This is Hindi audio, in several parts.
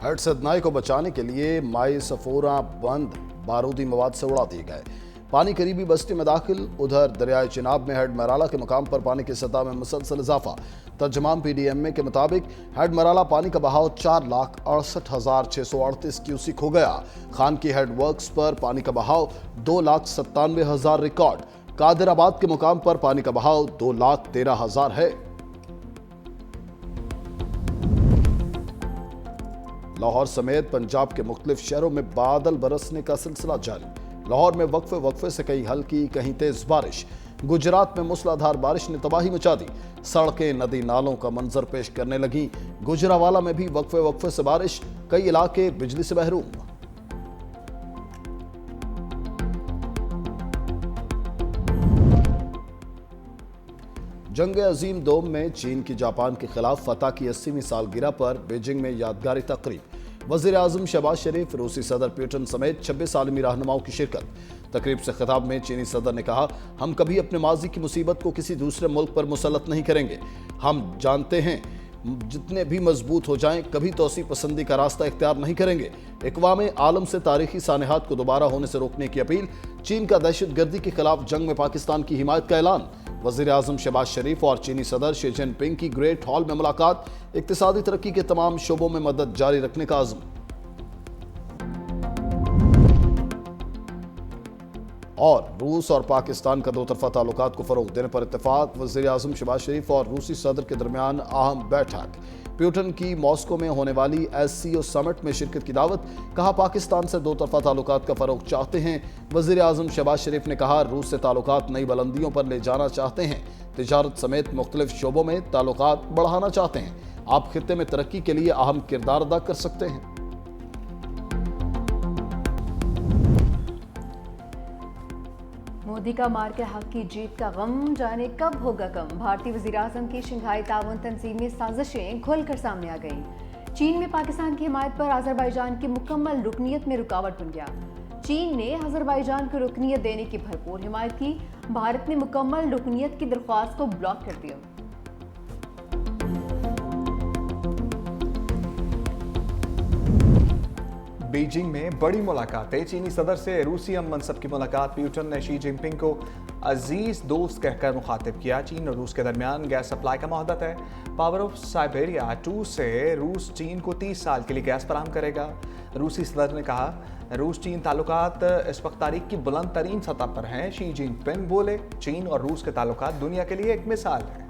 हेड सदनाई को बचाने के लिए माई सफोरा बंद बारूदी मवाद से उड़ा दिए गए। पानी करीबी बस्ती में दाखिल। उधर दरियाए चिनाब में हेड मराला के मुकाम पर पानी की सतह में मुसलसल इजाफा। तर्जमान PDMA के मुताबिक हेड मराला पानी का बहाव 4,68,638 क्यूसिक हो गया। खान की हेड वर्क्स पर पानी का बहाव 2,97,000 रिकॉर्ड। कादिराबाद के मुकाम पर पानी का बहाव 2,13,000 है। लाहौर समेत पंजाब के मुख्तलिफ शहरों में बादल बरसने का सिलसिला जारी। लाहौर में वक्फे से कहीं हल्की कहीं तेज बारिश। गुजरात में मूसलाधार बारिश ने तबाही मचा दी। सड़कें नदी नालों का मंजर पेश करने लगी। गुजरावाला में भी वक्फे से बारिश, कई इलाके बिजली से महरूम। जंग अजीम दोम में चीन की जापान के खिलाफ फतह की 80वीं सालगिरह पर बीजिंग में यादगारी तकरीब। वज़ीर आज़म शहबाज शरीफ, रूसी सदर पुतिन समेत 26 आलमी रहनुमाओं की शिरकत। तकरीब से खिताब में चीनी सदर ने कहा, हम कभी अपने माजी की मुसीबत को किसी दूसरे मुल्क पर मुसल्लत नहीं करेंगे। हम जानते हैं जितने भी मजबूत हो जाएं, कभी तोसी पसंदी का रास्ता इख्तियार नहीं करेंगे। इक़वाम आलम से तारीखी सानहात को दोबारा होने से रोकने की अपील। चीन का दहशतगर्दी के खिलाफ जंग में पाकिस्तान की हिमायत का ऐलान। वज़ीर आज़म शहबाज शरीफ और चीनी सदर शी जिनपिंग की ग्रेट हॉल में मुलाकात। इक्तिसादी तरक्की के तमाम शोबों में मदद जारी रखने का आज़म। और रूस और पाकिस्तान का दो तरफा ताल्लुकात को फरोग देने पर इत्तेफाक। वज़ीर आज़म शहबाज शरीफ और रूसी सदर के दरमियान अहम बैठक। पुतिन की मॉस्को में होने वाली SCO समिट में शिरकत की दावत। कहा, पाकिस्तान से दो तरफा ताल्लुकात का फरोग चाहते हैं। वज़ीर आज़म शहबाज शरीफ ने कहा, रूस से ताल्लुकात नई बुलंदियों पर ले जाना चाहते हैं। तिजारत समेत मुख्तलिफ शोबों में ताल्लुकात बढ़ाना चाहते हैं। आप खित्ते में तरक्की के लिए अहम किरदार अदा कर सकते हैं। मोदी का मार के हक की जीत का गम जाने कब होगा कम। भारतीय वज़ीर-ए-आज़म की शंघाई ताउन तंजीमी साजिशें खुलकर सामने आ गईं। चीन में पाकिस्तान की हिमायत पर अज़रबैजान की मुकम्मल रुकनीयत में रुकावट बन गया। चीन ने अज़रबैजान को रुकनीयत देने की भरपूर हिमायत की। भारत ने मुकम्मल रुकनीयत की दरख्वास्त को ब्लॉक कर दिया। बीजिंग में बड़ी मुलाकातें। चीनी सदर से रूसी मनसब की मुलाकात। पुतिन ने शी जिनपिंग को अजीज दोस्त कहकर मुखातिब किया। चीन और रूस के दरमियान गैस सप्लाई का मुहदत है। पावर ऑफ साइबेरिया 2 से रूस चीन को 30 साल के लिए गैस फराहम करेगा। रूसी सदर ने कहा, रूस चीन ताल्लुकात इस वक्त तारीख की बुलंद तरीन सतह पर हैं। शी जिनपिंग बोले, चीन और रूस के ताल्लुकात दुनिया के लिए एक मिसाल है।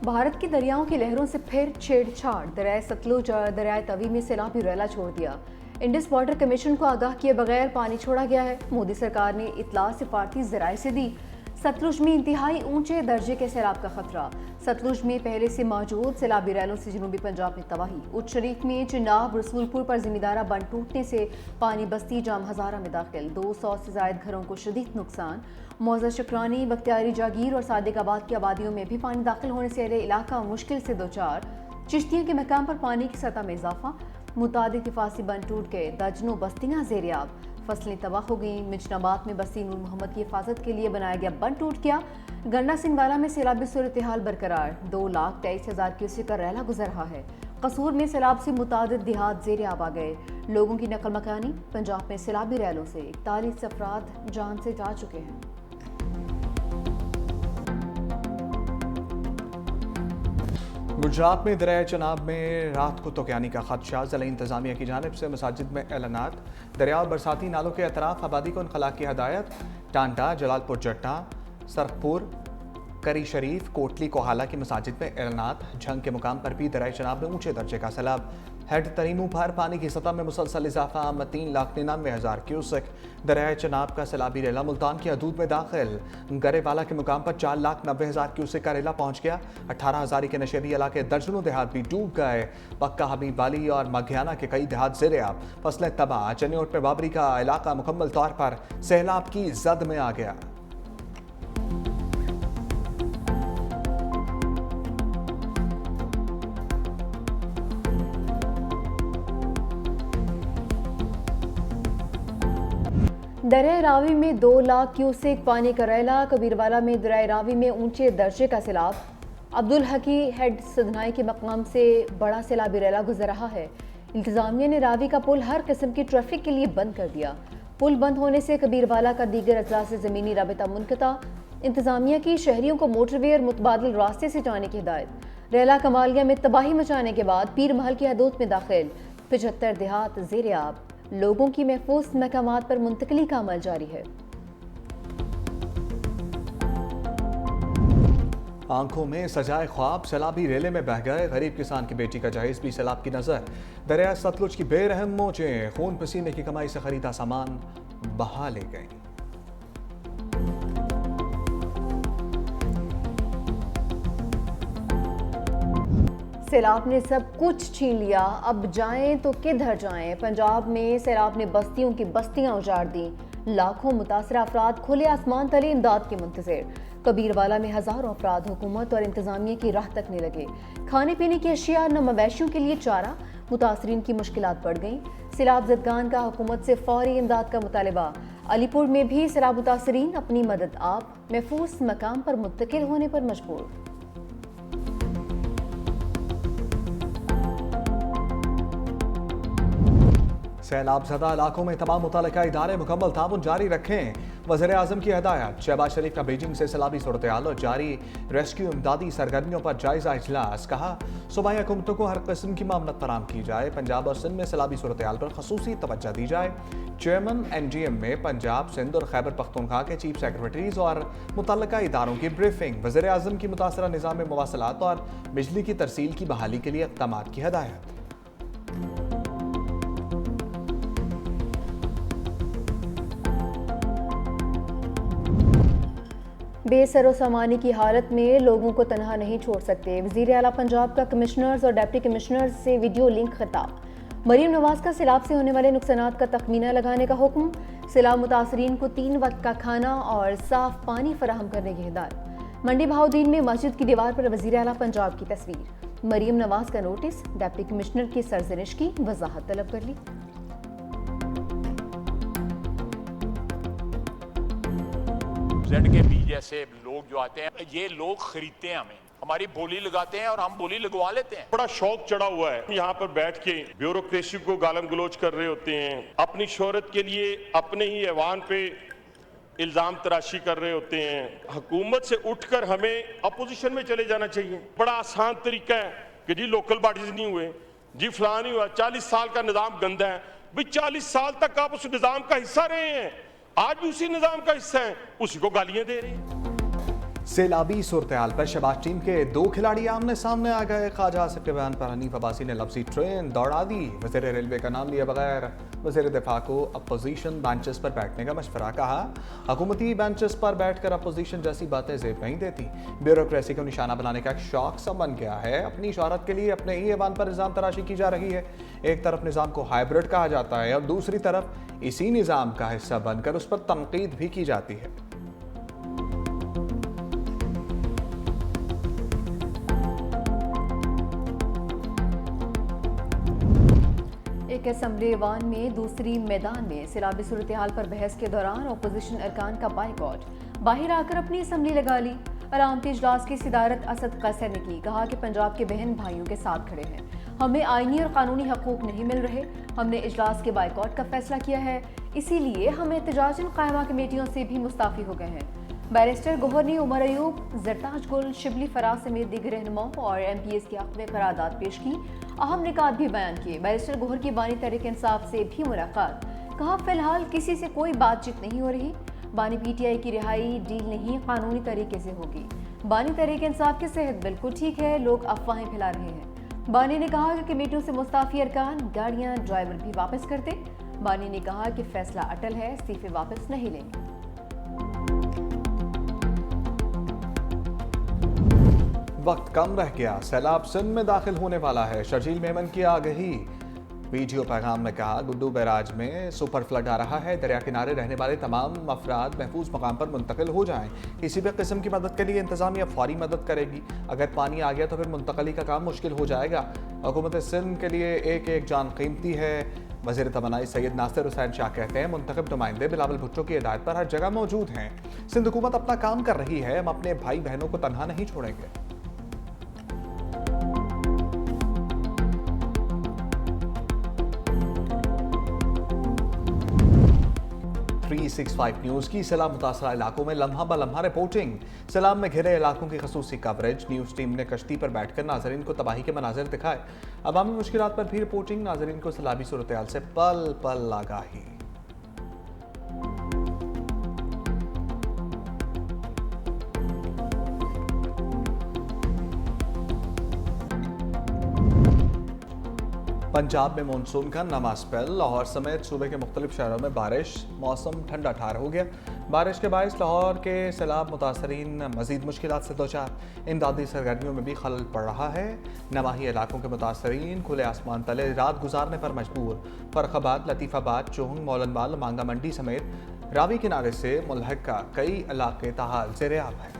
भारत की दरियाओं की लहरों से फिर छेड़छाड़। दरियाए सतलुज और दरियाए तवी में सैलाबी रैला छोड़ दिया। इंडस वाटर कमीशन को आगाह किए बगैर पानी छोड़ा गया है। मोदी सरकार ने इतला सिफारती ज़राए से दी। सतलुज में इंतहाई ऊंचे दर्जे के सैलाब का खतरा। सतलुज में पहले से मौजूद सैलाबी रैलों से जनूबी पंजाब में तबाही। उच्च शरीफ में चिनाब रसूलपुर पर जिमीदारा बंद टूटने से पानी बस्ती जाम हजारा में दाखिल। 200 से जायद घरों को शदीद नुकसान। मौजा शुक्रानी, बख्तियारी जागीर और सादिकाबाद की आबादियों में भी पानी दाखिल होने से अहले इलाका मुश्किल से दो चार। चिश्तियों के मकाम पर पानी की सतह में इजाफा। मुतादिद हिफाजी बंद टूट गए। दर्जनों बस्तियां ज़ेरियाब। फसलें तबाह हो गईं। मिजनाबाद में बस्ती नूर मोहम्मद की हिफाजत के लिए बनाया गया बंद टूट गया। गंडा सिंहवाला में सैलाबी सूरत हाल बरकरार। 2,23,000 क्यूसेक का रैला गुजर रहा है। कसूर में सैलाब से मुतादिद देहात ज़ेरियाब आ गए। लोगों की नकल मकानी। पंजाब में सैलाबी रैलों से 41 अफराद जान से जा चुके हैं। गुजरात में दरिया चिनाब में रात को तोक्यानी का खदशा। ज़िला इंतजामिया की जानिब से मसाजिद में ऐलानात। दरिया और बरसाती नालों के अतराफ आबादी को इनखला की हदायत। टांडा, जलालपुर जट्टा, सरखपुर, करी शरीफ, कोटली, कोहाला की मसाजिद में ऐलानात। झंग के मुकाम पर भी दरिया चिनाब में ऊंचे दर्जे का सैलाब। हेड तरीमू पर पानी की सतह में मुसलसल इजाफा। 3,99,000 क्यूसेक। दरिया चिनाब का सैलाबी रेला मुल्तान की हदूद में दाखिल। गरेवाला के मुकाम पर 4,90,000 क्यूसेक का रेला पहुंच गया। 18,000 के नशेबी इलाके दर्जनों देहात भी डूब गए। पक्का, हबीब वाली और मघियाना के कई देहात ज़ेरियाब। फसलें तबाह। चनियोट में बाबरी का इलाका मुकम्मल तौर पर सैलाब की जद में आ गया। दरिया रावी में 2 लाख क्यूसेक पानी का रैला। कबीरवाला में दरिया रावी में ऊंचे दर्जे का सैलाब। अब्दुल हकी हेड सदनाई के मकाम से बड़ा सैलाबी रैला गुजर रहा है। इंतजामिया ने रावी का पुल हर किस्म की ट्रैफिक के लिए बंद कर दिया। पुल बंद होने से कबीरवाला का दीगर अजला से ज़मीनी राबिता मुनक़ता। इंतजामिया की शहरियों को मोटरवे और मुतबादिल रास्ते से जाने की हिदायत। रैला कमालिया में तबाही मचाने के बाद पीर महल की हदूद में दाखिल 75 देहात ज़ेर आब। लोगों की महफूज मकामात पर मुंतकली का अमल जारी है। आंखों में सजाए ख्वाब सैलाबी रेले में बह गए। गरीब किसान की बेटी का जहेज भी सैलाब की नजर। दरिया सतलुज की बेरहम मौजें खून पसीने की कमाई से खरीदा सामान बहा ले गई। सैलाब ने सब कुछ छीन लिया, अब जाएं तो किधर जाएं। पंजाब में सैलाब ने बस्तियों की बस्तियां उजाड़ दी। लाखों मुतासरा अफराद खुले आसमान तले इमदाद के मुंतज़िर। कबीरवाला में हजारों अफराद हुकूमत और इंतजामिया की राह तकने लगे। खाने पीने की अशिया न मवेशियों के लिए चारा। मुतासरीन की मुश्किलात बढ़ गईं। सैलाब ज़दगान का हुकूमत से फौरी इमदाद का मुतालबा। अलीपुर में भी सैलाब मुतासरीन अपनी मदद आप महफूज मकाम पर मुंतकिल होने पर मजबूर। सैलाब ज़दा इलाकों में तमाम मुतल्लिका इदारे मुकम्मल ताउन जारी रखें। वज़ीर आज़म की हदायत। शहबाज शरीफ का बीजिंग से सैलाबी सूरत हाल और जारी रेस्क्यू इमदादी सरगर्मियों पर जायजा इजलास। कहा सूबाई हुकूमतों को हर किस्म की मामलत फराम की जाए। पंजाब और सिंध में सैलाबी सूरत हाल पर खसूसी तवज्जो दी जाए। चेयरमैन NGM में पंजाब, सिंध और खैबर पख्तूनख्वा के चीफ सेक्रेटरीज और मुतल्लिका इदारों की ब्रीफिंग। वज़ीर आज़म की मुतासरा निज़ाम मवासलात और बिजली की तरसील की बहाली के लिए इक़दाम की हदायत। बेसरो सामानी की हालत में लोगों को तनहा नहीं छोड़ सकते। वज़ीर आला पंजाब का कमिश्नर्स और डिप्टी कमिश्नर्स से वीडियो लिंक खिताब। मरीम नवाज का सैलाब से होने वाले नुकसानात का तखमीना लगाने का हुक्म। सैलाब मुतासरीन को 3 वक्त का खाना और साफ पानी फराहम करने की हिदायत। मंडी बहाउद्दीन में मस्जिद की दीवार पर वज़ीर आला पंजाब की तस्वीर। मरीम नवाज का नोटिस। डिप्टी कमिश्नर की सरजनिश की वजाहत तलब कर ली। ZKP जैसे लोग जो आते हैं, ये लोग खरीदते हैं हमारी बोली लगाते हैं और हम बोली लगवा लेते हैं। बड़ा शौक चढ़ा हुआ है, यहाँ पर बैठ के ब्यूरोक्रेसी को गालम गलोच कर रहे होते हैं। अपनी शोहरत के लिए अपने ही ऐवान पे इल्जाम तराशी कर रहे होते हैं। हुकूमत से उठकर हमें अपोजिशन में चले जाना चाहिए। बड़ा आसान तरीका है कि जी लोकल बॉडीज नहीं हुए, जी फलां नहीं हुआ, 40 साल का निज़ाम गंदा है। भाई 40 साल तक आप उस निज़ाम का हिस्सा रहे हैं, आज भी उसी निज़ाम का हिस्सा है, उसी को गालियां दे रहे हैं। सैलाबी सूरत हाल पर शहबाज टीम के 2 खिलाड़ी आमने सामने आ गए। ख्वाजा आसिफ के बयान पर हनीफ अब्बासी ने लफ्जी ट्रेन दौड़ा दी। वज़ीर रेलवे का नाम लिया बगैर वज़ीर दिफा को अपोजिशन बेंचेस पर बैठने का मशवरा। कहा हुकूमती बेंचेस पर बैठकर अपोजिशन जैसी बातें जेब नहीं देती। ब्यूरोक्रेसी को निशाना बनाने का एक शौक सा बन गया है। अपनी शोहरत के लिए अपने ही ऐवान पर निज़ाम तराशी की जा रही है। एक तरफ निज़ाम को हाइब्रिड कहा जाता है और दूसरी तरफ इसी निज़ाम का हिस्सा बनकर उस पर तनकीद भी की जाती है। एक असम्बली ईवान में दूसरी मैदान में सैलाबी सूरत हाल पर बहस के दौरान अपोजिशन अरकान का बाइकॉट। बाहर आकर अपनी असम्बली लगा ली। अलामती इजलास की सिदारत असद कैसर ने की। कहा कि पंजाब के बहन भाइयों के साथ खड़े हैं। हमें आईनी और कानूनी हकूक नहीं मिल रहे। हमने इजलास के बाइकॉट का फैसला किया है, इसीलिए हम एहतजाजन कायमा कमेटियों से भी मुस्ताफ़ी हो गए हैं। बैरिस्टर गोहर ने उमर अयूब, जरताज गुल, शिबली फराज समेत दीगर रहनुमाओं और MPs के हक़ में करारदाद पेश की। अहम निकात भी बयान किए। बैरिस्टर गोहर की बानी तहरीक इंसाफ से भी मुलाकात। कहा फिलहाल किसी से कोई बातचीत नहीं हो रही। बानी PTI की रिहाई डील नहीं, कानूनी तरीके से होगी। बानी तहरीक इंसाफ की सेहत बिल्कुल ठीक है, लोग अफवाहें फैला रहे हैं। बानी ने कहा कि कमेटियों से मुस्ताफ़ी अरकान, गाड़ियाँ, ड्राइवर भी वापस कर दें। बानी ने कहा कि फैसला अटल है, इस्तीफे वापस नहीं लेंगे। वक्त कम रह गया, सैलाब सिंध में दाखिल होने वाला है। शर्जील मेमन की आगही। वीडियो पैगाम में कहा गुड्डू बैराज में सुपर फ्लड आ रहा है। दरिया किनारे रहने वाले तमाम अफराद महफूज मकाम पर मुंतकिल हो जाएं। किसी भी किस्म की मदद के लिए इंतजामिया फौरी मदद करेगी। अगर पानी आ गया तो फिर मुंतकली का काम मुश्किल हो जाएगा। हुकूमत सिंध के लिए एक एक जान कीमती है। वज़ीर तमन्नाई सैयद नासिर हुसैन शाह कहते हैं मुंतखब नुमाइंदे बिलावल भुट्टो की हिदायत पर हर जगह मौजूद हैं। सिंध हुकूमत अपना काम कर रही है, हम अपने भाई बहनों को तनहा नहीं छोड़ेंगे। 365 न्यूज़ की सैलाब मुतासरा इलाकों में लम्हा ब लम्हा रिपोर्टिंग। सैलाब में घिरे इलाकों की खसूसी कवरेज। न्यूज़ टीम ने कश्ती पर बैठकर नाजरीन को तबाही के मनाजिर दिखाए। अवामी मुश्किलात पर भी रिपोर्टिंग। नाजरीन को सैलाबी सूरत हाल से पल पल आगाही। पंजाब में मानसून का नवा स्पेल। लाहौर समेत सूबे के मुख्तलिफ शहरों में बारिश। मौसम ठंडा ठार हो गया। बारिश के बायस लाहौर के सैलाब मुतासरीन मजीद मुश्किलात से दोचार। इमदादी सरगर्मियों में भी खलल पड़ रहा है। नवाही इलाकों के मुतासरीन खुले आसमान तले रात गुजारने पर मजबूर। फर्रुखाबाद, लतीफ़ाबाद, चोहंग, मौलनवाल, मांगा मंडी समेत रावी किनारे से मुल्हका कई इलाके ताहाल ज़ेर-ए-आब हैं।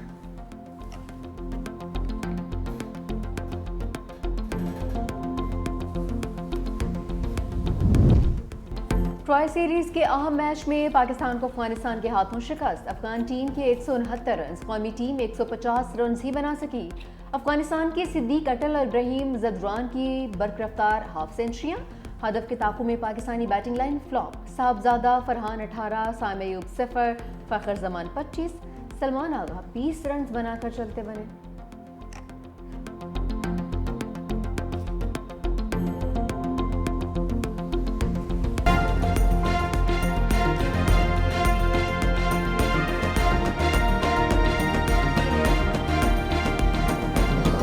ट्रॉय सीरीज के अहम मैच में पाकिस्तान को अफगानिस्तान के हाथों शिकस्त। अफगान टीम के 169 रन, कौमी टीम 150 रन ही बना सकी। अफगानिस्तान के सिद्दीक अटल और इब्राहिम ज़दरान की बरकरफ्तार हाफ सेंचुरियां। हदफ के ताक़ू में Pakistani batting line flop. Sahibzada Farhan 18, Saim Ayub 0, Fakhar Zaman 25, Salman Agha 20 run बनाकर चलते बने।